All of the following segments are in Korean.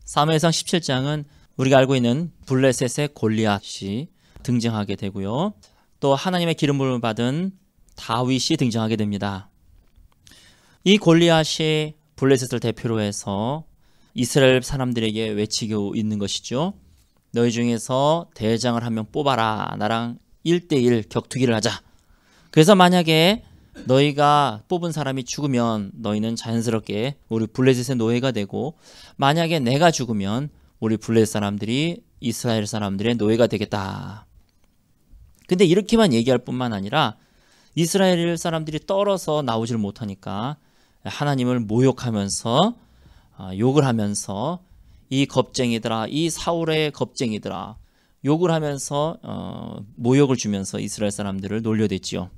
사무엘상 17장은 우리가 알고 있는 블레셋의 골리앗이 등장하게 되고요. 또 하나님의 기름 부음을 받은 다윗이 등장하게 됩니다. 이 골리앗이 블레셋을 대표로 해서 이스라엘 사람들에게 외치고 있는 것이죠. 너희 중에서 대장을 한 명 뽑아라. 나랑 1대1 격투기를 하자. 그래서 만약에 너희가 뽑은 사람이 죽으면 너희는 자연스럽게 우리 블레셋의 노예가 되고, 만약에 내가 죽으면 우리 블레셋 사람들이 이스라엘 사람들의 노예가 되겠다. 근데 이렇게만 얘기할 뿐만 아니라 이스라엘 사람들이 떨어서 나오질 못하니까 하나님을 모욕하면서 욕을 하면서 이 겁쟁이들아, 이 사울의 겁쟁이들아, 욕을 하면서 모욕을 주면서 이스라엘 사람들을 놀려댔지요.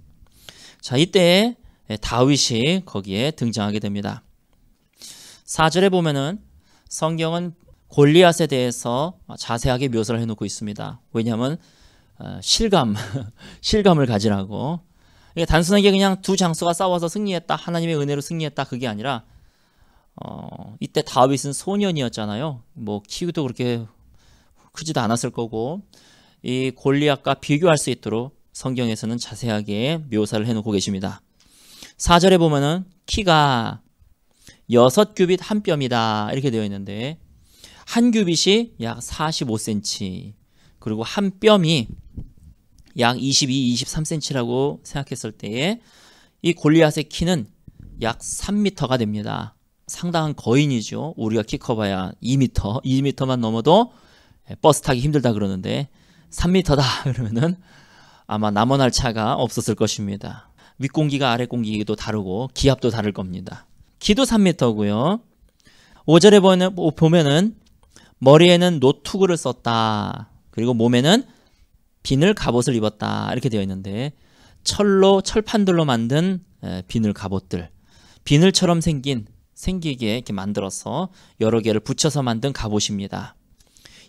자, 이때 다윗이 거기에 등장하게 됩니다. 4절에 보면은 성경은 골리앗에 대해서 자세하게 묘사를 해놓고 있습니다. 왜냐하면 실감을 가지라고. 이게 단순하게 그냥 두 장수가 싸워서 승리했다, 하나님의 은혜로 승리했다, 그게 아니라 이때 다윗은 소년이었잖아요. 뭐 키도 그렇게 크지도 않았을 거고, 이 골리앗과 비교할 수 있도록 성경에서는 자세하게 묘사를 해놓고 계십니다. 4절에 보면은 키가 6규빗 한 뼘이다 이렇게 되어 있는데, 한 규빗이 약 45cm, 그리고 한 뼘이 약 22, 23cm라고 생각했을 때에 이 골리앗의 키는 약 3m가 됩니다. 상당한 거인이죠. 우리가 키 커봐야 2m, 2m만 넘어도 버스 타기 힘들다 그러는데 3m다 그러면은 아마 남원할 차가 없었을 것입니다. 윗공기가 아랫공기도 다르고 기압도 다를 겁니다. 키도 3m고요. 5절에 보면은 머리에는 노투구를 썼다. 그리고 몸에는 비늘 갑옷을 입었다 이렇게 되어 있는데, 철판들로 만든 비늘 갑옷들, 비늘처럼 생기게 이렇게 만들어서 여러 개를 붙여서 만든 갑옷입니다.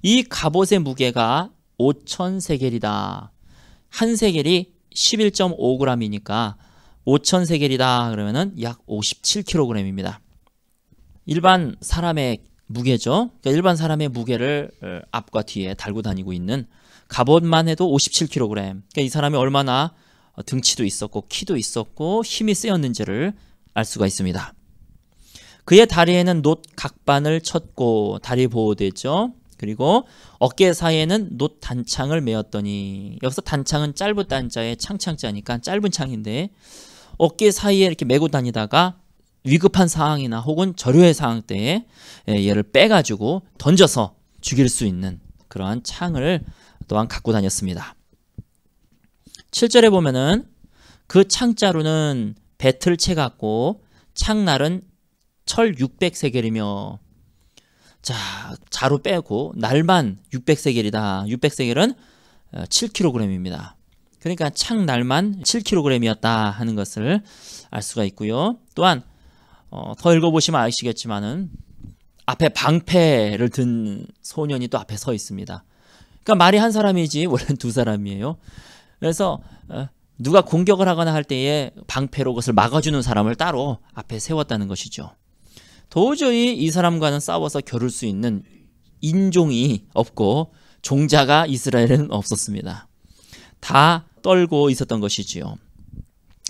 이 갑옷의 무게가 5,000세겔이다. 한 세겔이 11.5g이니까 5,000세겔이다 그러면은 약 57kg입니다. 일반 사람의 무게죠. 그러니까 일반 사람의 무게를 앞과 뒤에 달고 다니고 있는 갑옷만 해도 57kg. 그러니까 이 사람이 얼마나 등치도 있었고 키도 있었고 힘이 세었는지를 알 수가 있습니다. 그의 다리에는 놋 각반을 쳤고, 다리 보호대죠. 그리고 어깨 사이에는 놋 단창을 메었더니, 여기서 단창은 짧은 단자에 창창자니까 짧은 창인데, 어깨 사이에 이렇게 메고 다니다가 위급한 상황이나 혹은 절요의 상황 때에 얘를 빼가지고 던져서 죽일 수 있는 그러한 창을 또한 갖고 다녔습니다. 7절에 보면은 그 창자루는 배틀채 같고 창날은 철 600세겔이며, 자, 자루 빼고 날만 600세겔이다. 600세겔은 7kg입니다. 그러니까 창날만 7kg이었다 하는 것을 알 수가 있고요. 또한 더 읽어보시면 아시겠지만은 앞에 방패를 든 소년이 또 앞에 서 있습니다. 그러니까 말이 한 사람이지 원래는 두 사람이에요. 그래서 누가 공격을 하거나 할 때에 방패로 그것을 막아주는 사람을 따로 앞에 세웠다는 것이죠. 도저히 이 사람과는 싸워서 겨룰 수 있는 인종이 없고 종자가 이스라엘에는 없었습니다. 다 떨고 있었던 것이지요.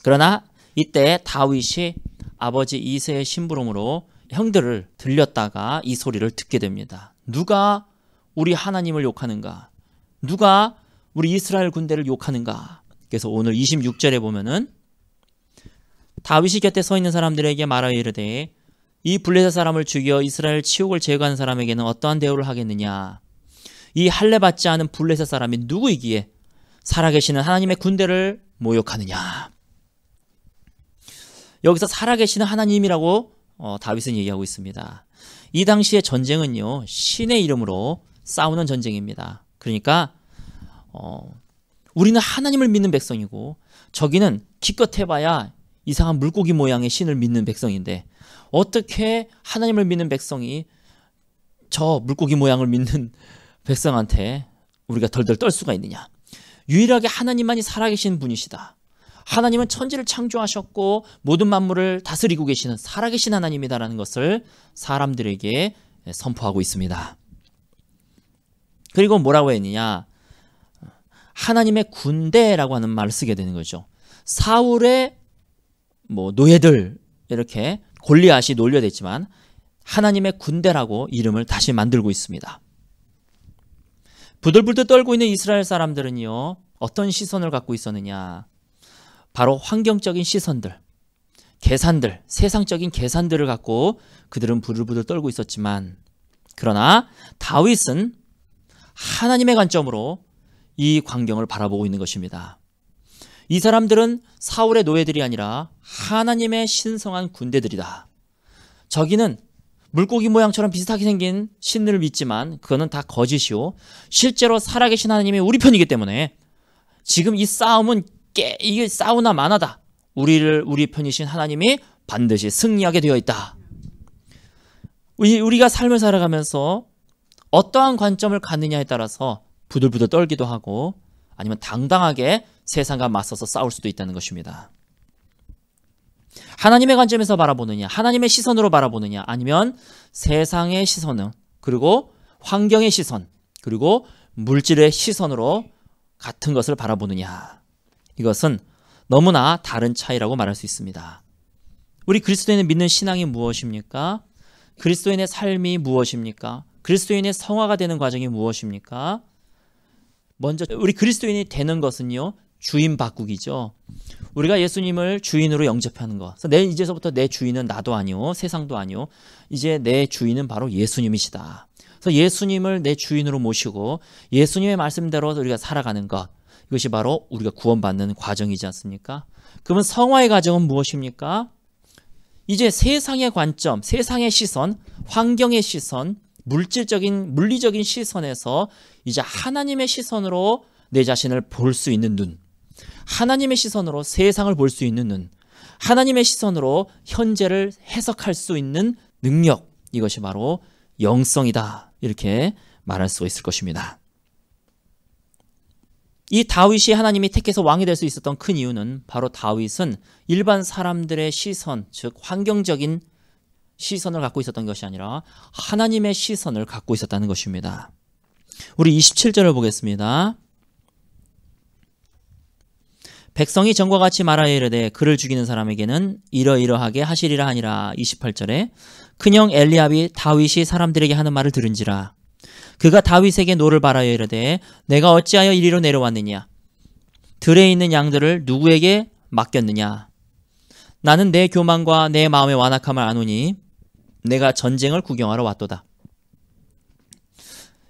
그러나 이때 다윗이 아버지 이새의 심부름으로 형들을 들렸다가 이 소리를 듣게 됩니다. 누가 우리 하나님을 욕하는가? 누가 우리 이스라엘 군대를 욕하는가? 그래서 오늘 26절에 보면은 다윗이 곁에 서 있는 사람들에게 말하여 이르되, 이 블레셋 사람을 죽여 이스라엘 치욕을 제거하는 사람에게는 어떠한 대우를 하겠느냐? 이 할례 받지 않은 블레셋 사람이 누구이기에 살아계시는 하나님의 군대를 모욕하느냐? 여기서 살아계시는 하나님이라고 다윗은 얘기하고 있습니다. 이 당시의 전쟁은요, 신의 이름으로 싸우는 전쟁입니다. 그러니까 우리는 하나님을 믿는 백성이고 저기는 기껏 해봐야 이상한 물고기 모양의 신을 믿는 백성인데, 어떻게 하나님을 믿는 백성이 저 물고기 모양을 믿는 백성한테 우리가 덜덜 떨 수가 있느냐? 유일하게 하나님만이 살아계신 분이시다. 하나님은 천지를 창조하셨고 모든 만물을 다스리고 계시는 살아계신 하나님이다라는 것을 사람들에게 선포하고 있습니다. 그리고 뭐라고 했느냐? 하나님의 군대라고 하는 말을 쓰게 되는 거죠. 사울의 노예들 이렇게 골리앗이 놀려댔지만 하나님의 군대라고 이름을 다시 만들고 있습니다. 부들부들 떨고 있는 이스라엘 사람들은요, 어떤 시선을 갖고 있었느냐? 바로 환경적인 시선들, 계산들, 세상적인 계산들을 갖고 그들은 부들부들 떨고 있었지만, 그러나 다윗은 하나님의 관점으로 이 광경을 바라보고 있는 것입니다. 이 사람들은 사울의 노예들이 아니라 하나님의 신성한 군대들이다. 저기는 물고기 모양처럼 비슷하게 생긴 신들을 믿지만 그거는 다 거짓이요, 실제로 살아계신 하나님이 우리 편이기 때문에 지금 이 싸움은 이게 싸우나 마나다. 우리 편이신 하나님이 반드시 승리하게 되어 있다. 우리가 삶을 살아가면서 어떠한 관점을 갖느냐에 따라서 부들부들 떨기도 하고 아니면 당당하게 세상과 맞서서 싸울 수도 있다는 것입니다. 하나님의 관점에서 바라보느냐, 하나님의 시선으로 바라보느냐, 아니면 세상의 시선은, 그리고 환경의 시선, 그리고 물질의 시선으로 같은 것을 바라보느냐, 이것은 너무나 다른 차이라고 말할 수 있습니다. 우리 그리스도인을 믿는 신앙이 무엇입니까? 그리스도인의 삶이 무엇입니까? 그리스도인의 성화가 되는 과정이 무엇입니까? 먼저 우리 그리스도인이 되는 것은요, 주인 바꾸기죠. 우리가 예수님을 주인으로 영접하는 것. 그래서 이제서부터 내 주인은 나도 아니오, 세상도 아니오. 이제 내 주인은 바로 예수님이시다. 그래서 예수님을 내 주인으로 모시고 예수님의 말씀대로 우리가 살아가는 것. 이것이 바로 우리가 구원받는 과정이지 않습니까? 그러면 성화의 과정은 무엇입니까? 이제 세상의 관점, 세상의 시선, 환경의 시선, 물리적인 시선에서 이제 하나님의 시선으로 내 자신을 볼 수 있는 눈, 하나님의 시선으로 세상을 볼 수 있는 눈, 하나님의 시선으로 현재를 해석할 수 있는 능력, 이것이 바로 영성이다, 이렇게 말할 수가 있을 것입니다. 이 다윗이 하나님이 택해서 왕이 될 수 있었던 큰 이유는 바로 다윗은 일반 사람들의 시선, 즉 환경적인 시선을 갖고 있었던 것이 아니라 하나님의 시선을 갖고 있었다는 것입니다. 우리 27절을 보겠습니다. 백성이 전과 같이 말하여 이르되 그를 죽이는 사람에게는 이러이러하게 하시리라 하니라. 28절에 큰형 엘리압이 다윗이 사람들에게 하는 말을 들은지라. 그가 다윗에게 노를 바라여 이르되 내가 어찌하여 이리로 내려왔느냐? 들에 있는 양들을 누구에게 맡겼느냐? 나는 내 교만과 내 마음의 완악함을 아노니 내가 전쟁을 구경하러 왔도다.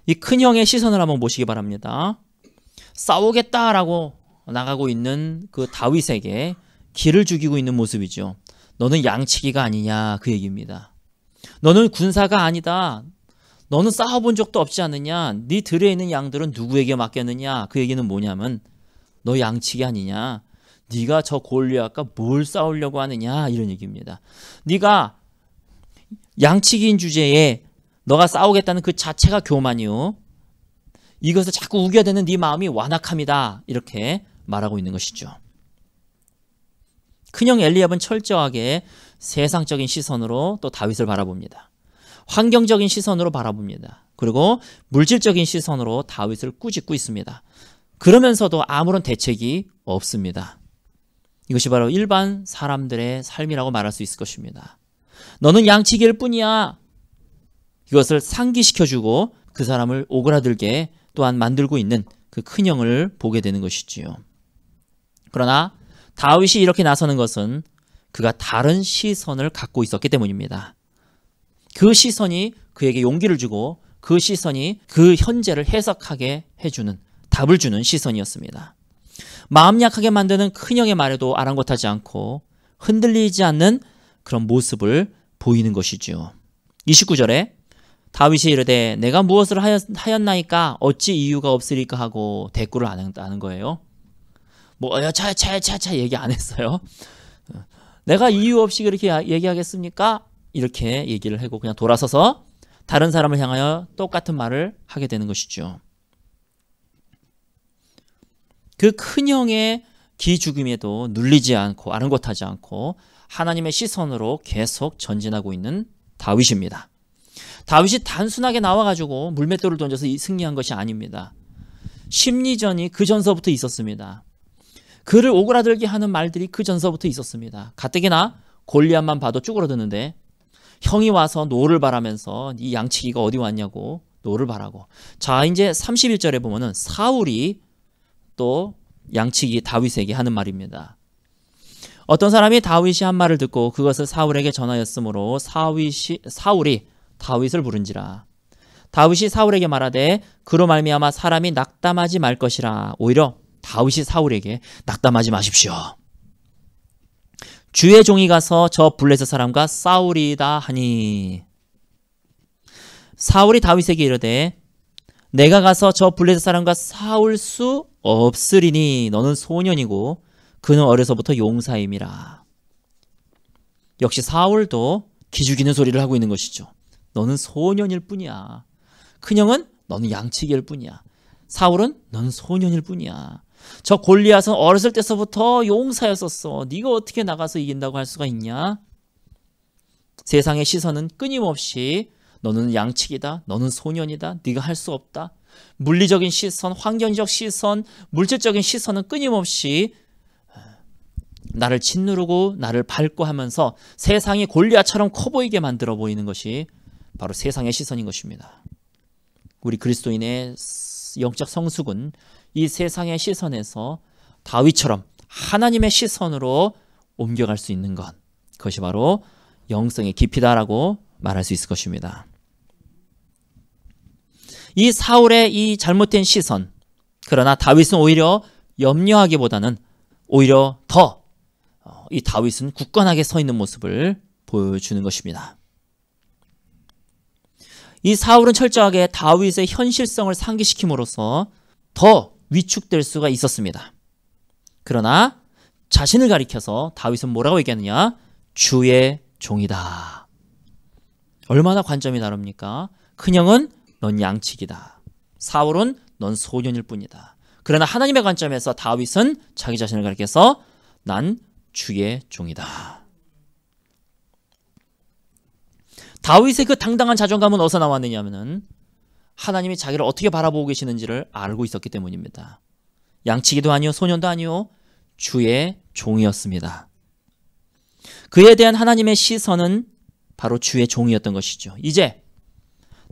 이 큰형의 시선을 한번 보시기 바랍니다. 싸우겠다라고 나가고 있는 그 다윗에게 기를 죽이고 있는 모습이죠. 너는 양치기가 아니냐, 그 얘기입니다. 너는 군사가 아니다. 너는 싸워본 적도 없지 않느냐. 네 들에 있는 양들은 누구에게 맡겼느냐. 그 얘기는 뭐냐면 너 양치기 아니냐. 네가 저 골리앗과 뭘 싸우려고 하느냐, 이런 얘기입니다. 네가 양치기인 주제에 너가 싸우겠다는 그 자체가 교만이요, 이것을 자꾸 우겨대는 네 마음이 완악함이다, 이렇게 말하고 있는 것이죠. 큰형 엘리압은 철저하게 세상적인 시선으로 또 다윗을 바라봅니다. 환경적인 시선으로 바라봅니다. 그리고 물질적인 시선으로 다윗을 꾸짖고 있습니다. 그러면서도 아무런 대책이 없습니다. 이것이 바로 일반 사람들의 삶이라고 말할 수 있을 것입니다. 너는 양치기일 뿐이야. 이것을 상기시켜주고 그 사람을 오그라들게 또한 만들고 있는 그 큰형을 보게 되는 것이지요. 그러나 다윗이 이렇게 나서는 것은 그가 다른 시선을 갖고 있었기 때문입니다. 그 시선이 그에게 용기를 주고 그 시선이 그 현재를 해석하게 해주는, 답을 주는 시선이었습니다. 마음 약하게 만드는 큰형의 말에도 아랑곳하지 않고 흔들리지 않는 그런 모습을 보이는 것이지요. 29절에 다윗이 이르되 내가 무엇을 하였나이까 어찌 이유가 없으리까 하고 대꾸를 안 하는 거예요. 차 얘기 안 했어요. 내가 이유 없이 그렇게 얘기하겠습니까? 이렇게 얘기를 하고 그냥 돌아서서 다른 사람을 향하여 똑같은 말을 하게 되는 것이죠. 그 큰형의 기죽음에도 눌리지 않고 아랑곳하지 않고 하나님의 시선으로 계속 전진하고 있는 다윗입니다. 다윗이 단순하게 나와가지고 물맷돌을 던져서 승리한 것이 아닙니다. 심리전이 그 전서부터 있었습니다. 그를 오그라들게 하는 말들이 그 전서부터 있었습니다. 가뜩이나 골리앗만 봐도 쭈그러드는데 형이 와서 노를 바라면서 이 양치기가 어디 왔냐고 노를 바라고. 자, 이제 31절에 보면은 사울이 또 양치기 다윗에게 하는 말입니다. 어떤 사람이 다윗이 한 말을 듣고 그것을 사울에게 전하였으므로 사울이 다윗을 부른지라. 다윗이 사울에게 말하되 그로 말미암아 사람이 낙담하지 말 것이라. 오히려 다윗이 사울에게 낙담하지 마십시오. 주의 종이 가서 저 블레셋 사람과 싸우리이다 하니. 사울이 다윗에게 이르되 내가 가서 저 블레셋 사람과 싸울 수 없으리니 너는 소년이고 그는 어려서부터 용사임이라. 역시 사울도 기죽이는 소리를 하고 있는 것이죠. 너는 소년일 뿐이야. 큰형은 너는 양치기일 뿐이야. 사울은 너는 소년일 뿐이야. 저 골리앗은 어렸을 때서부터 용사였었어. 네가 어떻게 나가서 이긴다고 할 수가 있냐? 세상의 시선은 끊임없이 너는 양치기다, 너는 소년이다, 네가 할 수 없다. 물리적인 시선, 환경적 시선, 물질적인 시선은 끊임없이 나를 짓누르고 나를 밟고 하면서 세상이 골리앗처럼 커 보이게 만들어 보이는 것이 바로 세상의 시선인 것입니다. 우리 그리스도인의 영적 성숙은 이 세상의 시선에서 다윗처럼 하나님의 시선으로 옮겨갈 수 있는 것, 그것이 바로 영성의 깊이다라고 말할 수 있을 것입니다. 이 사울의 이 잘못된 시선, 그러나 다윗은 오히려 염려하기보다는 오히려 더 이 다윗은 굳건하게 서 있는 모습을 보여주는 것입니다. 이 사울은 철저하게 다윗의 현실성을 상기시킴으로써 더 위축될 수가 있었습니다. 그러나 자신을 가리켜서 다윗은 뭐라고 얘기하느냐? 주의 종이다. 얼마나 관점이 다릅니까? 큰형은 넌 양치기다. 사울은 넌 소년일 뿐이다. 그러나 하나님의 관점에서 다윗은 자기 자신을 가리켜서 난 주의 종이다. 다윗의 그 당당한 자존감은 어디서 나왔느냐면은 하나님이 자기를 어떻게 바라보고 계시는지를 알고 있었기 때문입니다. 양치기도 아니요 소년도 아니요 주의 종이었습니다. 그에 대한 하나님의 시선은 바로 주의 종이었던 것이죠. 이제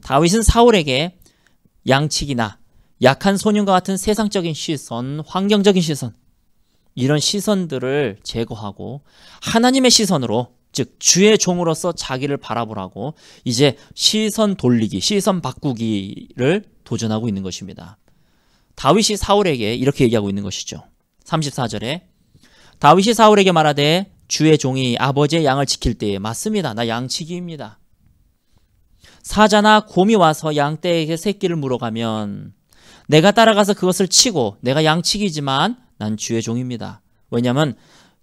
다윗은 사울에게 양치기나 약한 소년과 같은 세상적인 시선, 환경적인 시선, 이런 시선들을 제거하고 하나님의 시선으로, 즉 주의 종으로서 자기를 바라보라고 이제 시선 돌리기, 시선 바꾸기를 도전하고 있는 것입니다. 다윗이 사울에게 이렇게 얘기하고 있는 것이죠. 34절에 다윗이 사울에게 말하되 주의 종이 아버지의 양을 지킬 때에 맞습니다. 나 양치기입니다. 사자나 곰이 와서 양떼에게 새끼를 물어가면 내가 따라가서 그것을 치고 내가 양치기지만 난 주의 종입니다. 왜냐하면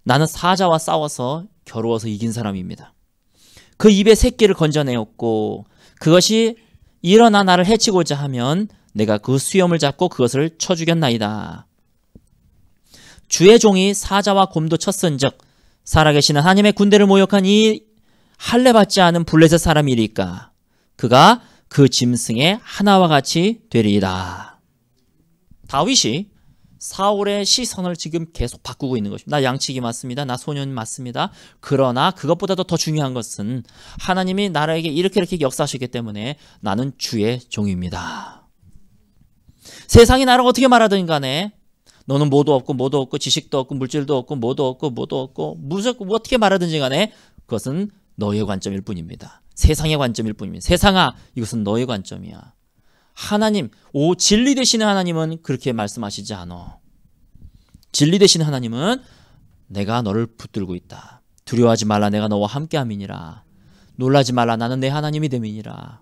나는 사자와 싸워서 겨루어서 이긴 사람입니다. 그 입에 새끼를 건져내었고 그것이 일어나 나를 해치고자 하면 내가 그 수염을 잡고 그것을 쳐 죽였나이다. 주의 종이 사자와 곰도 쳤은즉 살아계시는 하나님의 군대를 모욕한 이 할례받지 않은 블레셋 사람이리까 그가 그 짐승의 하나와 같이 되리이다. 다윗이 사울의 시선을 지금 계속 바꾸고 있는 것입니다. 나 양치기 맞습니다. 나 소년 맞습니다. 그러나 그것보다도 더 중요한 것은 하나님이 나에게 이렇게 역사하시기 때문에 나는 주의 종입니다. 세상이 나를 어떻게 말하든 간에 너는 뭐도 없고 지식도 없고 물질도 없고 뭐도 없고 무섭고 어떻게 말하든지 간에 그것은 너의 관점일 뿐입니다. 세상의 관점일 뿐입니다. 세상아, 이것은 너의 관점이야. 하나님, 진리 되시는 하나님은 그렇게 말씀하시지 않아. 진리 되시는 하나님은 내가 너를 붙들고 있다. 두려워하지 말라. 내가 너와 함께함이니라. 놀라지 말라. 나는 내 하나님이 됨이니라.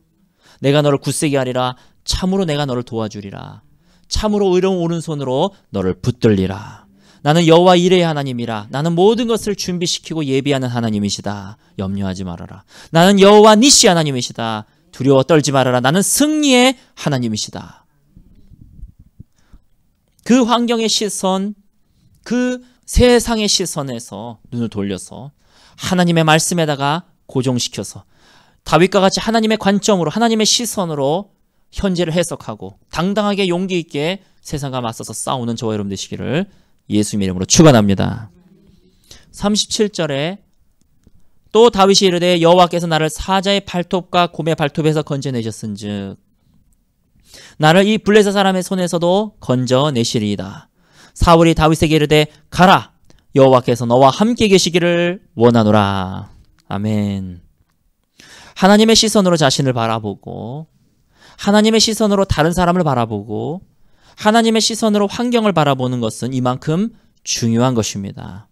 내가 너를 굳세게 하리라. 참으로 내가 너를 도와주리라. 참으로 의로운 오른손으로 너를 붙들리라. 나는 여호와 이레의 하나님이라. 나는 모든 것을 준비시키고 예비하는 하나님이시다. 염려하지 말아라. 나는 여호와 니시 하나님이시다. 두려워 떨지 말아라. 나는 승리의 하나님이시다. 그 환경의 시선, 그 세상의 시선에서 눈을 돌려서 하나님의 말씀에다가 고정시켜서 다윗과 같이 하나님의 관점으로, 하나님의 시선으로 현재를 해석하고 당당하게 용기 있게 세상과 맞서서 싸우는 저와 여러분 되시기를 예수님의 이름으로 축원합니다. 37절에 또 다윗이 이르되 여호와께서 나를 사자의 발톱과 곰의 발톱에서 건져내셨은즉 나를 이 블레셋 사람의 손에서도 건져내시리이다. 사울이 다윗에게 이르되 가라, 여호와께서 너와 함께 계시기를 원하노라. 아멘. 하나님의 시선으로 자신을 바라보고, 하나님의 시선으로 다른 사람을 바라보고, 하나님의 시선으로 환경을 바라보는 것은 이만큼 중요한 것입니다.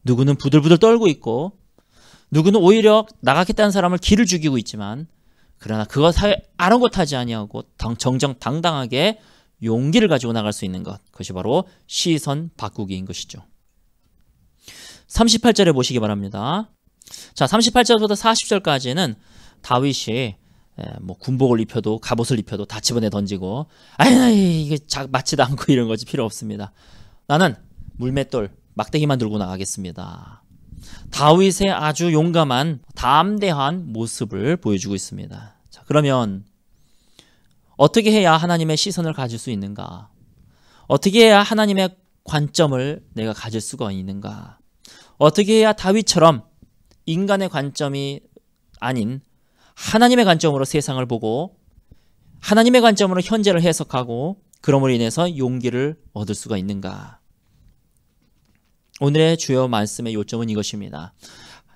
누구는 부들부들 떨고 있고, 누구는 오히려 나가겠다는 사람을 기를 죽이고 있지만, 그러나 그것 아랑곳하지 아니하고 정정당당하게 용기를 가지고 나갈 수 있는 것, 그것이 바로 시선 바꾸기인 것이죠. 38절에 보시기 바랍니다. 자, 38절부터 40절까지는 다윗이 뭐 군복을 입혀도 갑옷을 입혀도 다 집어내 던지고 이게 맞지도 않고 이런 거지 필요 없습니다. 나는 물맷돌 막대기만 들고 나가겠습니다. 다윗의 아주 용감한 담대한 모습을 보여주고 있습니다. 자, 그러면 어떻게 해야 하나님의 시선을 가질 수 있는가? 어떻게 해야 하나님의 관점을 내가 가질 수가 있는가? 어떻게 해야 다윗처럼 인간의 관점이 아닌 하나님의 관점으로 세상을 보고 하나님의 관점으로 현재를 해석하고 그럼으로 인해서 용기를 얻을 수가 있는가? 오늘의 주요 말씀의 요점은 이것입니다.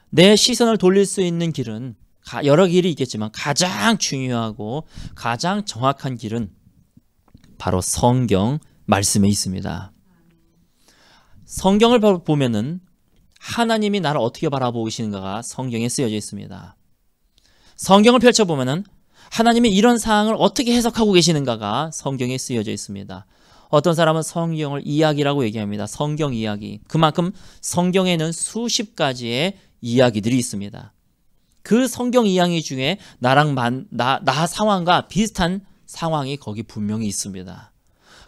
내 시선을 돌릴 수 있는 길은 여러 길이 있겠지만 가장 중요하고 가장 정확한 길은 바로 성경 말씀에 있습니다. 성경을 보면은 하나님이 나를 어떻게 바라보고 계시는가가 성경에 쓰여져 있습니다. 성경을 펼쳐보면은 하나님이 이런 사항을 어떻게 해석하고 계시는가가 성경에 쓰여져 있습니다. 어떤 사람은 성경을 이야기라고 얘기합니다. 성경 이야기. 그만큼 성경에는 수십 가지의 이야기들이 있습니다. 그 성경 이야기 중에 나 상황과 비슷한 상황이 거기 분명히 있습니다.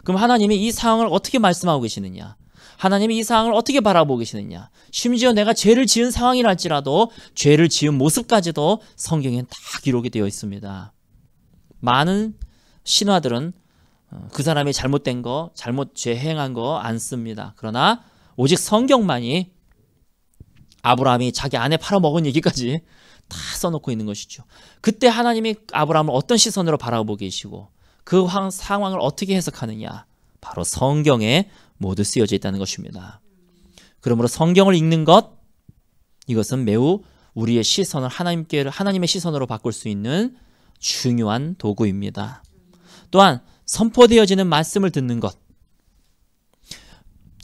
그럼 하나님이 이 상황을 어떻게 말씀하고 계시느냐? 하나님이 이 상황을 어떻게 바라보고 계시느냐? 심지어 내가 죄를 지은 상황이랄지라도 죄를 지은 모습까지도 성경엔 다 기록이 되어 있습니다. 많은 신화들은 그 사람이 잘못된 거, 죄 행한 거 안 씁니다. 그러나 오직 성경만이 아브라함이 자기 아내 팔아먹은 얘기까지 다 써놓고 있는 것이죠. 그때 하나님이 아브라함을 어떤 시선으로 바라보고 계시고 그 상황을 어떻게 해석하느냐? 바로 성경에 모두 쓰여져 있다는 것입니다. 그러므로 성경을 읽는 것, 이것은 매우 우리의 시선을 하나님의 시선으로 바꿀 수 있는 중요한 도구입니다. 또한 선포되어지는 말씀을 듣는 것.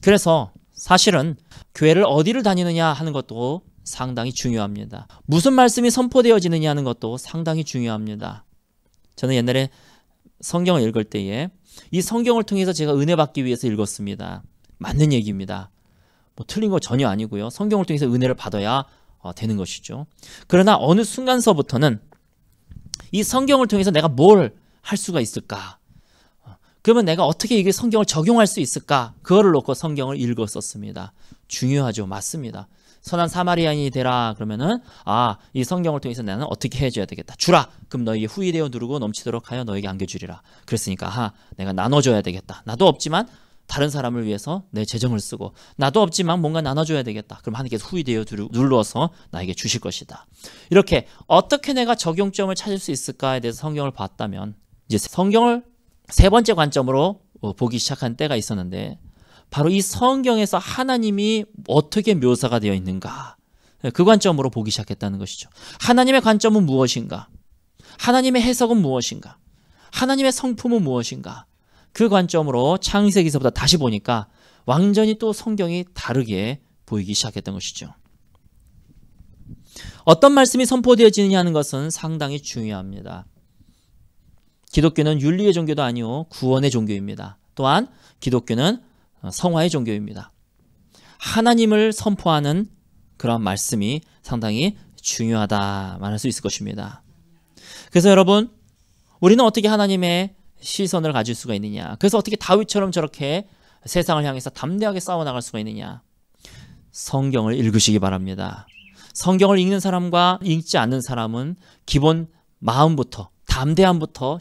그래서 사실은 교회를 어디를 다니느냐 하는 것도 상당히 중요합니다. 무슨 말씀이 선포되어지느냐 하는 것도 상당히 중요합니다. 저는 옛날에 성경을 읽을 때에 이 성경을 통해서 제가 은혜 받기 위해서 읽었습니다. 맞는 얘기입니다. 뭐 틀린 거 전혀 아니고요. 성경을 통해서 은혜를 받아야 되는 것이죠. 그러나 어느 순간서부터는 이 성경을 통해서 내가 뭘 할 수가 있을까? 그러면 내가 어떻게 이게 성경을 적용할 수 있을까? 그거를 놓고 성경을 읽었었습니다. 중요하죠. 맞습니다. 선한 사마리아인이 되라 그러면은 이 성경을 통해서 나는 어떻게 해줘야 되겠다. 주라. 그럼 너에게 후히되어 누르고 넘치도록 하여 너에게 안겨주리라. 그랬으니까 내가 나눠줘야 되겠다. 나도 없지만 다른 사람을 위해서 내 재정을 쓰고 나도 없지만 뭔가 나눠줘야 되겠다. 그럼 하나님께서 후히되어 눌러서 나에게 주실 것이다. 이렇게 어떻게 내가 적용점을 찾을 수 있을까에 대해서 성경을 봤다면 이제 성경을 세 번째 관점으로 보기 시작한 때가 있었는데 바로 이 성경에서 하나님이 어떻게 묘사가 되어 있는가 그 관점으로 보기 시작했다는 것이죠. 하나님의 관점은 무엇인가? 하나님의 해석은 무엇인가? 하나님의 성품은 무엇인가? 그 관점으로 창세기서부터 다시 보니까 완전히 또 성경이 다르게 보이기 시작했던 것이죠. 어떤 말씀이 선포되어지느냐 하는 것은 상당히 중요합니다. 기독교는 윤리의 종교도 아니고 구원의 종교입니다. 또한 기독교는 성화의 종교입니다. 하나님을 선포하는 그런 말씀이 상당히 중요하다 말할 수 있을 것입니다. 그래서 여러분, 우리는 어떻게 하나님의 시선을 가질 수가 있느냐? 그래서 어떻게 다윗처럼 저렇게 세상을 향해서 담대하게 싸워나갈 수가 있느냐? 성경을 읽으시기 바랍니다. 성경을 읽는 사람과 읽지 않는 사람은 기본 마음부터, 담대함부터,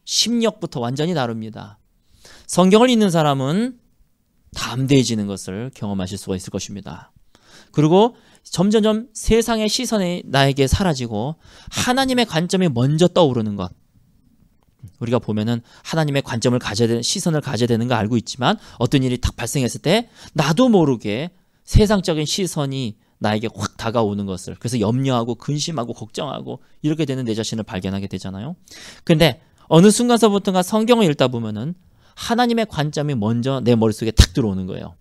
심력부터 완전히 다릅니다. 성경을 읽는 사람은 담대해지는 것을 경험하실 수가 있을 것입니다. 그리고 점점점 세상의 시선이 나에게 사라지고 하나님의 관점이 먼저 떠오르는 것. 우리가 보면은 하나님의 관점을 가져야 되는, 시선을 가져야 되는 거 알고 있지만 어떤 일이 딱 발생했을 때 나도 모르게 세상적인 시선이 나에게 확 다가오는 것을, 그래서 염려하고 근심하고 걱정하고 이렇게 되는 내 자신을 발견하게 되잖아요. 근데 어느 순간서부터가 성경을 읽다 보면은 하나님의 관점이 먼저 내 머릿속에 탁 들어오는 거예요.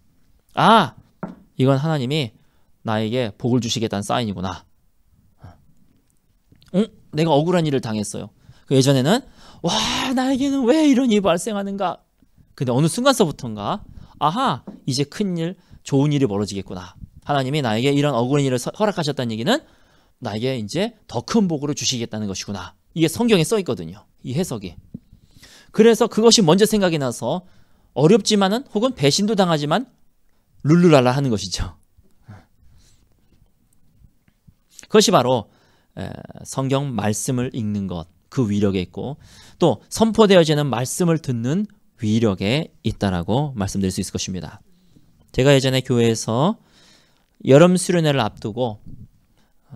아, 이건 하나님이 나에게 복을 주시겠다는 사인이구나. 내가 억울한 일을 당했어요. 예전에는 와, 나에게는 왜 이런 일이 발생하는가. 근데 어느 순간서부터인가 아하, 이제 큰일, 좋은 일이 벌어지겠구나. 하나님이 나에게 이런 억울한 일을 허락하셨다는 얘기는 나에게 이제 더 큰 복을 주시겠다는 것이구나. 이게 성경에 써 있거든요. 이 해석이. 그래서 그것이 먼저 생각이 나서 어렵지만은 혹은 배신도 당하지만 룰루랄라 하는 것이죠. 그것이 바로 성경 말씀을 읽는 것, 그 위력에 있고 또 선포되어지는 말씀을 듣는 위력에 있다라고 말씀드릴 수 있을 것입니다. 제가 예전에 교회에서 여름 수련회를 앞두고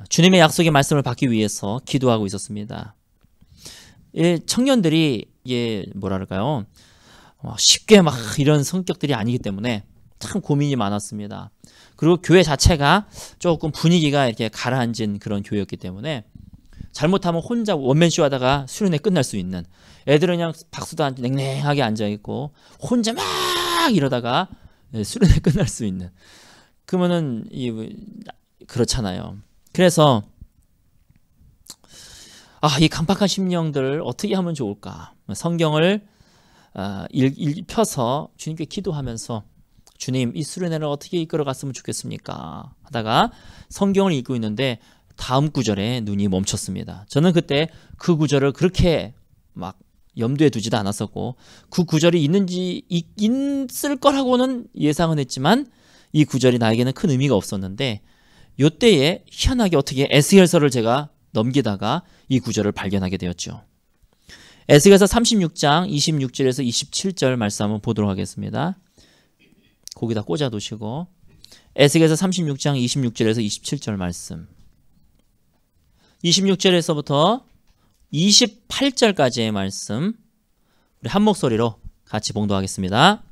주님의 약속의 말씀을 받기 위해서 기도하고 있었습니다. 청년들이 이게 뭐랄까요, 쉽게 막 이런 성격들이 아니기 때문에 참 고민이 많았습니다. 그리고 교회 자체가 조금 분위기가 이렇게 가라앉은 그런 교회였기 때문에 잘못하면 혼자 원맨쇼 하다가 수련회 끝날 수 있는, 애들은 그냥 박수도 안 냉랭하게 앉아있고 혼자 막 이러다가 수련회 끝날 수 있는, 그러면은 그렇잖아요. 그래서 이 강팍한 심령들 어떻게 하면 좋을까? 성경을 펴서 주님께 기도하면서 주님, 이 수련회를 어떻게 이끌어갔으면 좋겠습니까? 하다가 성경을 읽고 있는데 다음 구절에 눈이 멈췄습니다. 저는 그때 그 구절을 그렇게 막 염두에 두지도 않았었고 그 구절이 있을 거라고는 예상은 했지만 이 구절이 나에게는 큰 의미가 없었는데 요때에 희한하게 어떻게 에스겔서를 제가 넘기다가 이 구절을 발견하게 되었죠. 에스겔서 36장 26절에서 27절 말씀 한번 보도록 하겠습니다. 거기다 꽂아 두시고 에스겔서 36장 26절에서 27절 말씀, 26절에서부터 28절까지의 말씀 우리 한 목소리로 같이 봉독하겠습니다.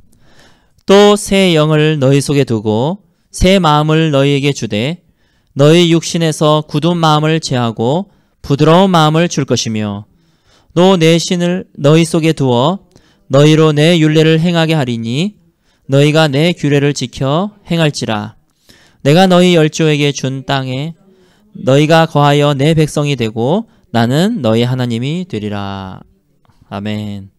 또 새 영을 너희 속에 두고 새 마음을 너희에게 주되 너희 육신에서 굳은 마음을 제하고 부드러운 마음을 줄 것이며 또 내 신을 너희 속에 두어 너희로 내 율례를 행하게 하리니 너희가 내 규례를 지켜 행할지라. 내가 너희 열조에게 준 땅에 너희가 거하여 내 백성이 되고 나는 너희 하나님이 되리라. 아멘.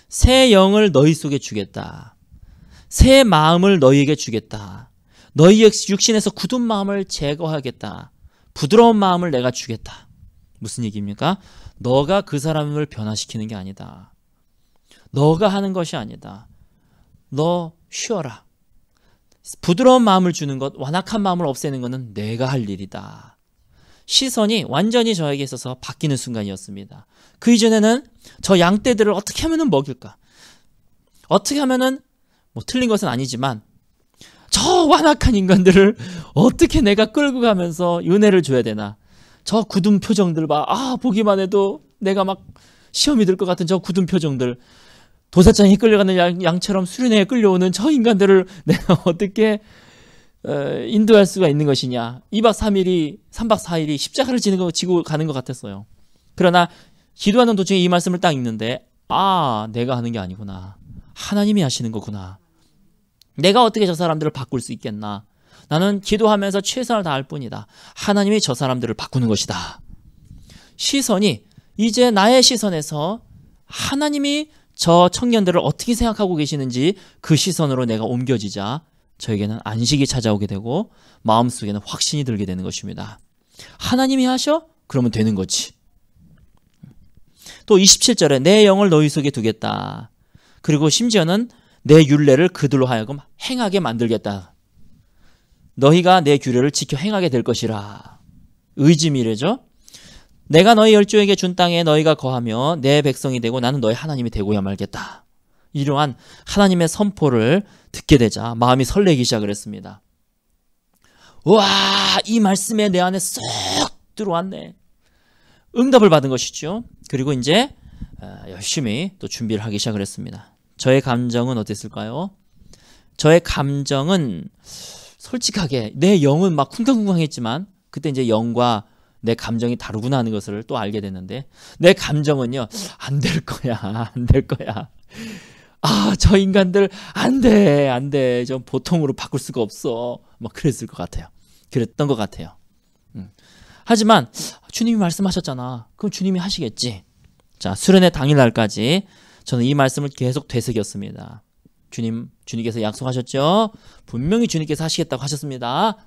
새 영을 너희 속에 주겠다. 새 마음을 너희에게 주겠다. 너희 육신에서 굳은 마음을 제거하겠다. 부드러운 마음을 내가 주겠다. 무슨 얘기입니까? 너가 그 사람을 변화시키는 게 아니다. 너가 하는 것이 아니다. 너 쉬어라. 부드러운 마음을 주는 것, 완악한 마음을 없애는 것은 내가 할 일이다. 시선이 완전히 저에게 있어서 바뀌는 순간이었습니다. 그 이전에는 저 양떼들을 어떻게 하면 먹일까? 어떻게 하면은 틀린 것은 아니지만 저 완악한 인간들을 어떻게 내가 끌고 가면서 은혜를 줘야 되나? 저 굳은 표정들 봐. 보기만 해도 내가 막 시험이 들 것 같은 저 굳은 표정들. 도사장이 끌려가는 양처럼 수련회에 끌려오는 저 인간들을 내가 어떻게 인도할 수가 있는 것이냐. 2박 3일이 3박 4일이 십자가를 지고 가는 것 같았어요. 그러나 기도하는 도중에 이 말씀을 딱 읽는데 내가 하는 게 아니구나. 하나님이 하시는 거구나. 내가 어떻게 저 사람들을 바꿀 수 있겠나. 나는 기도하면서 최선을 다할 뿐이다. 하나님이 저 사람들을 바꾸는 것이다. 시선이 이제 나의 시선에서 하나님이 저 청년들을 어떻게 생각하고 계시는지 그 시선으로 내가 옮겨지자 저에게는 안식이 찾아오게 되고 마음속에는 확신이 들게 되는 것입니다. 하나님이 하셔? 그러면 되는 거지. 또 27절에 내 영을 너희 속에 두겠다. 그리고 심지어는 내 율례를 그들로 하여금 행하게 만들겠다. 너희가 내 규례를 지켜 행하게 될 것이라. 의지미래죠. 내가 너희 열조에게 준 땅에 너희가 거하며 내 백성이 되고 나는 너희 하나님이 되고야 말겠다. 이러한 하나님의 선포를 듣게 되자 마음이 설레기 시작을 했습니다. 와, 이 말씀에 내 안에 쏙 들어왔네. 응답을 받은 것이죠. 그리고 이제 열심히 또 준비를 하기 시작을 했습니다. 저의 감정은 어땠을까요? 저의 감정은 솔직하게 내 영은 막 쿵쾅쿵쾅했지만 그때 이제 영과 내 감정이 다르구나 하는 것을 또 알게 됐는데, 내 감정은요, 안 될 거야, 안 될 거야. 아, 저 인간들 안 돼, 안 돼. 좀 보통으로 바꿀 수가 없어. 막 그랬을 것 같아요. 그랬던 것 같아요. 하지만 주님이 말씀하셨잖아. 그럼 주님이 하시겠지. 자, 수련회 당일날까지 저는 이 말씀을 계속 되새겼습니다. 주님께서 약속하셨죠? 분명히 주님께서 하시겠다고 하셨습니다.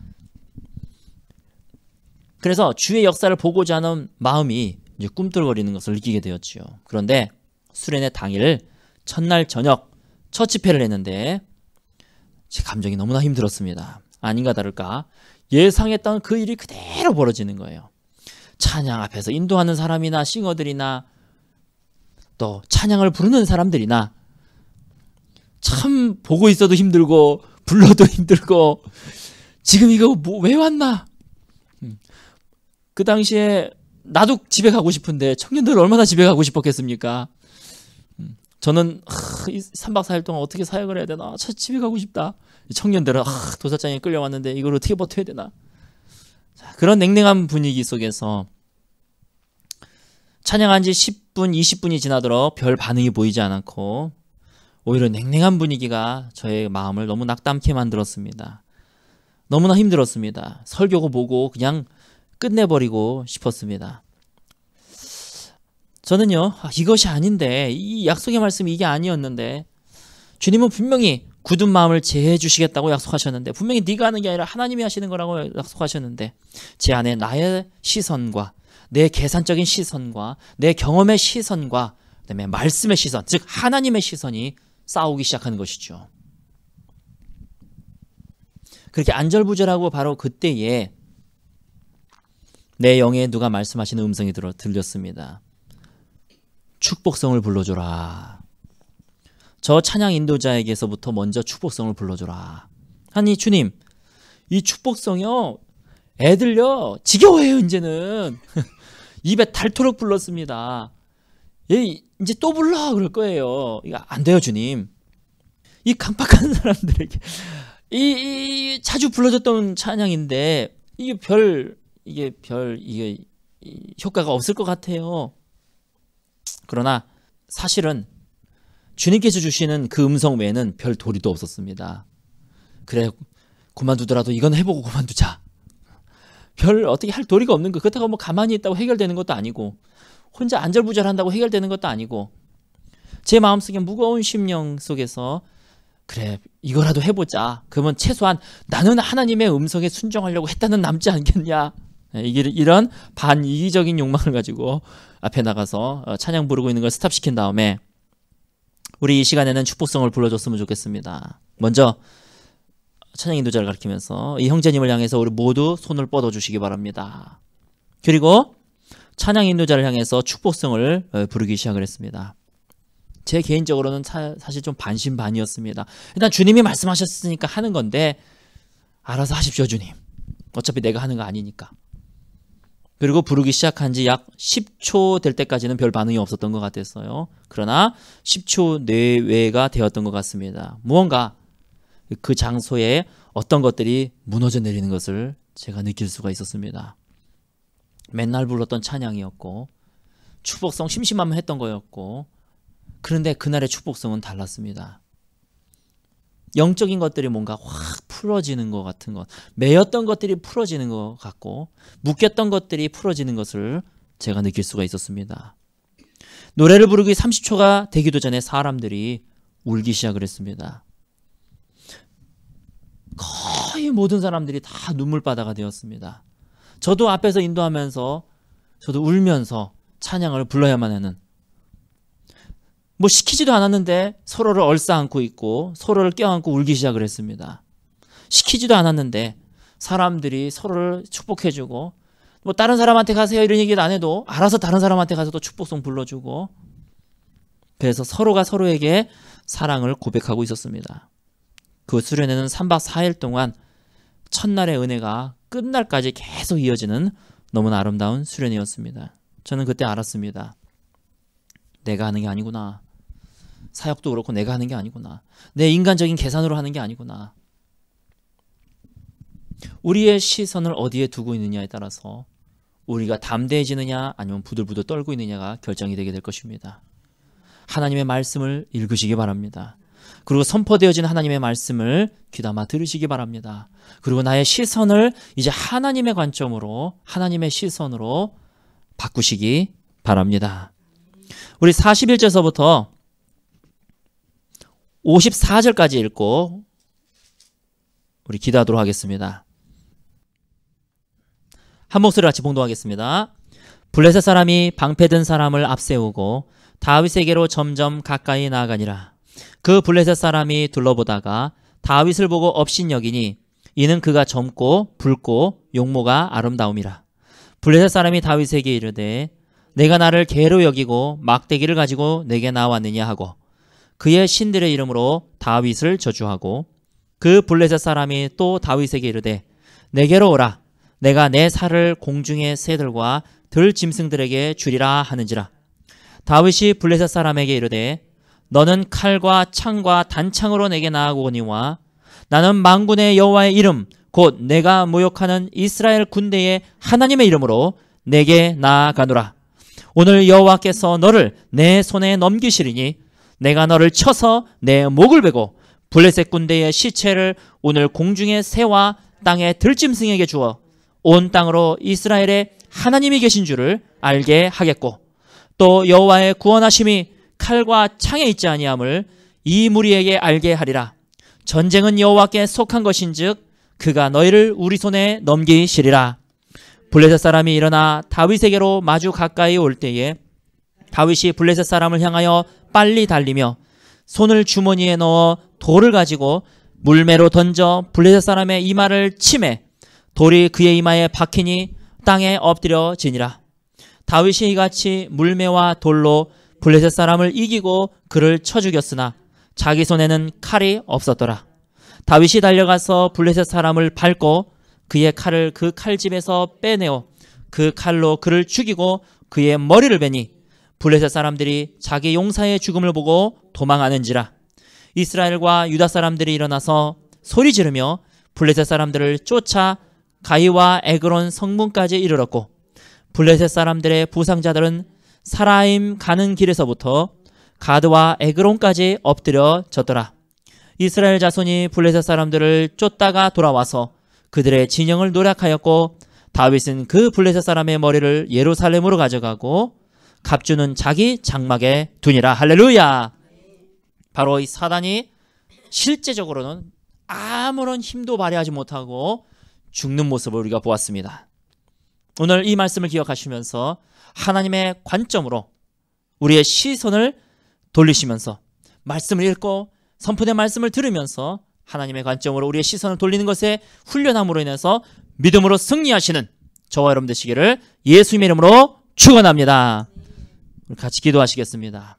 그래서 주의 역사를 보고자 하는 마음이 이제 꿈틀거리는 것을 느끼게 되었지요. 그런데 수련회 당일 첫날 저녁 첫 집회를 했는데 제 감정이 너무나 힘들었습니다. 아닌가 다를까 예상했던 그 일이 그대로 벌어지는 거예요. 찬양 앞에서 인도하는 사람이나 싱어들이나 또 찬양을 부르는 사람들이나 참 보고 있어도 힘들고 불러도 힘들고 지금 이거 왜 왔나? 그 당시에 나도 집에 가고 싶은데 청년들 얼마나 집에 가고 싶었겠습니까? 저는 3박 4일 동안 어떻게 사역을 해야 되나? 집에 가고 싶다. 청년들은 도사장에 끌려왔는데 이걸 어떻게 버텨야 되나? 자, 그런 냉랭한 분위기 속에서 찬양한 지 10분, 20분이 지나도록 별 반응이 보이지 않았고 오히려 냉랭한 분위기가 저의 마음을 너무 낙담케 만들었습니다. 너무나 힘들었습니다. 설교고 보고 그냥 끝내버리고 싶었습니다. 저는요, 이것이 아닌데, 이 약속의 말씀이 이게 아니었는데, 주님은 분명히 굳은 마음을 제해 주시겠다고 약속하셨는데, 분명히 네가 하는 게 아니라 하나님이 하시는 거라고 약속하셨는데, 제 안에 나의 시선과 내 계산적인 시선과 내 경험의 시선과 그다음에 말씀의 시선, 즉 하나님의 시선이 싸우기 시작하는 것이죠. 그렇게 안절부절하고 바로 그때에 내 영에 누가 말씀하시는 음성이 들렸습니다. 축복성을 불러줘라. 저 찬양 인도자에게서부터 먼저 축복성을 불러줘라. 아니 주님, 이 축복성이요, 애들요 지겨워해요. 이제는 입에 닳도록 불렀습니다. 이제 또 불러 그럴 거예요. 이거 안 돼요 주님. 이 강박한 사람들에게 이 자주 불러줬던 찬양인데 이게 별 효과가 없을 것 같아요. 그러나 사실은 주님께서 주시는 그 음성 외에는 별 도리도 없었습니다. 그래, 그만두더라도 이건 해보고 그만두자. 별 어떻게 할 도리가 없는 거. 그렇다고 뭐 가만히 있다고 해결되는 것도 아니고 혼자 안절부절한다고 해결되는 것도 아니고 제 마음속에 무거운 심령 속에서 그래, 이거라도 해보자. 그러면 최소한 나는 하나님의 음성에 순종하려고 했다는 남지 않겠냐. 이런 반이기적인 욕망을 가지고 앞에 나가서 찬양 부르고 있는 걸 스탑시킨 다음에 우리 이 시간에는 축복성을 불러줬으면 좋겠습니다. 먼저 찬양 인도자를 가리키면서 이 형제님을 향해서 우리 모두 손을 뻗어주시기 바랍니다. 그리고 찬양 인도자를 향해서 축복성을 부르기 시작을 했습니다. 제 개인적으로는 사실 좀 반신반의였습니다. 일단 주님이 말씀하셨으니까 하는 건데 알아서 하십시오 주님. 어차피 내가 하는 거 아니니까. 그리고 부르기 시작한 지 약 10초 될 때까지는 별 반응이 없었던 것 같았어요. 그러나 10초 내외가 되었던 것 같습니다. 무언가 그 장소에 어떤 것들이 무너져 내리는 것을 제가 느낄 수가 있었습니다. 맨날 불렀던 찬양이었고 축복성 심심하면 했던 거였고 그런데 그날의 축복성은 달랐습니다. 영적인 것들이 뭔가 확 풀어지는 것 같은 것, 매였던 것들이 풀어지는 것 같고 묶였던 것들이 풀어지는 것을 제가 느낄 수가 있었습니다. 노래를 부르기 30초가 되기도 전에 사람들이 울기 시작을 했습니다. 거의 모든 사람들이 다 눈물바다가 되었습니다. 저도 앞에서 인도하면서 저도 울면서 찬양을 불러야만 하는, 뭐 시키지도 않았는데 서로를 얼싸안고 있고 서로를 껴안고 울기 시작을 했습니다. 시키지도 않았는데 사람들이 서로를 축복해주고, 뭐 다른 사람한테 가세요 이런 얘기도 안 해도 알아서 다른 사람한테 가서 또 축복송 불러주고, 그래서 서로가 서로에게 사랑을 고백하고 있었습니다. 그 수련회는 3박 4일 동안 첫날의 은혜가 끝날까지 계속 이어지는 너무나 아름다운 수련회였습니다. 저는 그때 알았습니다. 내가 하는 게 아니구나. 사역도 그렇고 내가 하는 게 아니구나. 내 인간적인 계산으로 하는 게 아니구나. 우리의 시선을 어디에 두고 있느냐에 따라서 우리가 담대해지느냐 아니면 부들부들 떨고 있느냐가 결정이 되게 될 것입니다. 하나님의 말씀을 읽으시기 바랍니다. 그리고 선포되어진 하나님의 말씀을 귀담아 들으시기 바랍니다. 그리고 나의 시선을 이제 하나님의 관점으로, 하나님의 시선으로 바꾸시기 바랍니다. 우리 41절서부터 54절까지 읽고 우리 기도하도록 하겠습니다. 한 목소리 같이 봉독하겠습니다. 블레셋 사람이 방패든 사람을 앞세우고 다윗에게로 점점 가까이 나아가니라. 그 블레셋 사람이 둘러보다가 다윗을 보고 업신여기니 이는 그가 젊고 붉고 용모가 아름다움이라. 블레셋 사람이 다윗에게 이르되 내가 나를 개로 여기고 막대기를 가지고 내게 나왔느냐 하고 그의 신들의 이름으로 다윗을 저주하고, 그 블레셋 사람이 또 다윗에게 이르되 내게로 오라. 내가 내 살을 공중의 새들과 들 짐승들에게 주리라 하는지라. 다윗이 블레셋 사람에게 이르되 너는 칼과 창과 단창으로 내게 나아오거니와 나는 만군의 여호와의 이름 곧 내가 모욕하는 이스라엘 군대의 하나님의 이름으로 내게 나아가노라. 오늘 여호와께서 너를 내 손에 넘기시리니 내가 너를 쳐서 내 목을 베고 블레셋 군대의 시체를 오늘 공중의 새와 땅의 들짐승에게 주어 온 땅으로 이스라엘의 하나님이 계신 줄을 알게 하겠고, 또 여호와의 구원하심이 칼과 창에 있지 아니함을 이 무리에게 알게 하리라. 전쟁은 여호와께 속한 것인즉 그가 너희를 우리 손에 넘기시리라. 블레셋 사람이 일어나 다윗에게로 마주 가까이 올 때에 다윗이 블레셋 사람을 향하여 빨리 달리며 손을 주머니에 넣어 돌을 가지고 물매로 던져 블레셋 사람의 이마를 치매 돌이 그의 이마에 박히니 땅에 엎드려지니라. 다윗이 이같이 물매와 돌로 블레셋 사람을 이기고 그를 쳐 죽였으나 자기 손에는 칼이 없었더라. 다윗이 달려가서 블레셋 사람을 밟고 그의 칼을 그 칼집에서 빼내어 그 칼로 그를 죽이고 그의 머리를 베니 블레셋 사람들이 자기 용사의 죽음을 보고 도망하는지라. 이스라엘과 유다 사람들이 일어나서 소리 지르며 블레셋 사람들을 쫓아 가이와 에그론 성문까지 이르렀고, 블레셋 사람들의 부상자들은 사라임 가는 길에서부터 가드와 에그론까지 엎드려졌더라. 이스라엘 자손이 블레셋 사람들을 쫓다가 돌아와서 그들의 진영을 노략하였고, 다윗은 그 블레셋 사람의 머리를 예루살렘으로 가져가고 갑주는 자기 장막에 두니라. 할렐루야. 바로 이 사단이 실제적으로는 아무런 힘도 발휘하지 못하고 죽는 모습을 우리가 보았습니다. 오늘 이 말씀을 기억하시면서 하나님의 관점으로 우리의 시선을 돌리시면서 말씀을 읽고 선포된 말씀을 들으면서 하나님의 관점으로 우리의 시선을 돌리는 것에 훈련함으로 인해서 믿음으로 승리하시는 저와 여러분 되시기를 예수님의 이름으로 축원합니다. 같이 기도하시겠습니다.